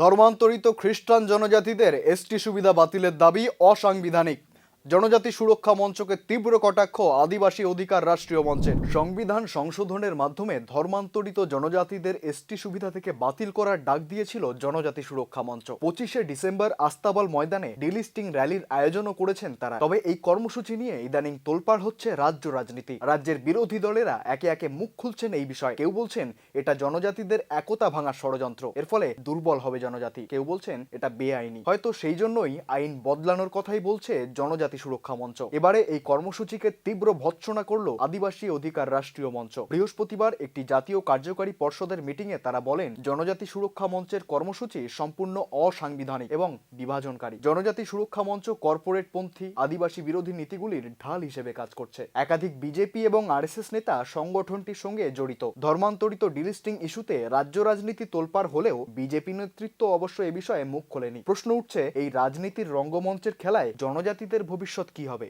ধর্মান্তরিত খ্রিস্টান জনজাতিদের এসটি সুবিধা বাতিলের দাবি অসাংবিধানিক। জনজাতি সুরক্ষা মঞ্চকে তীব্র কটাক্ষ আদিবাসী অধিকার রাষ্ট্রীয় মঞ্চের। সংবিধান সংশোধনের মাধ্যমে ধর্মান্তরিত জনজাতিদের এসটি সুবিধা থেকে বাতিল করার ডাক দিয়েছিল জনজাতি সুরক্ষা মঞ্চ। 25শে ডিসেম্বর আস্তাবল ময়দানে ডিলিস্টিং র্যালির আয়োজনও করেছেন তারা। তবে এই কর্মসূচি নিয়ে ইদানিং তোলপাড় হচ্ছে রাজ্য রাজনীতি। রাজ্যের বিরোধী দলেরা একে একে মুখ খুলছেন এই বিষয়ে। কেউ বলছেন এটা জনজাতিদের একতা ভাঙার ষড়যন্ত্র, এর ফলে দুর্বল হবে জনজাতি। কেউ বলছেন এটা বেআইনি, হয়তো সেই জন্যই আইন বদলানোর কথাই বলছে জনজাতি সুরক্ষা মঞ্চ। এবারে এই কর্মসূচিকে তীব্র ভৎসনা করল আদিবাসী অধিকার রাষ্ট্রীয় মঞ্চ। বৃহস্পতিবার একটি জাতীয় কার্যকারী পর্ষদের মিটিং এ তারা বলেন, জনজাতি সুরক্ষা মঞ্চের কর্মসূচি সম্পূর্ণ অসাংবিধানিক এবং বিভাজনকারী। জনজাতি সুরক্ষা মঞ্চ কর্পোরেট পন্থী আদিবাসী বিরোধী নীতিগুলির ঢাল হিসেবে কাজ করছে। একাধিক বিজেপি এবং আরএসএস নেতা সংগঠনটির সঙ্গে জড়িত। ধর্মান্তরিত ডিলিস্টিং ইস্যুতে রাজ্য রাজনীতি তোলপাড় হলেও বিজেপি নেতৃত্ব অবশ্য এ বিষয়ে মুখ খোলেনি। প্রশ্ন উঠছে, এই রাজনীতির রঙ্গমঞ্চের খেলায় জনজাতিদের ভবিষ্যৎ কি হবে?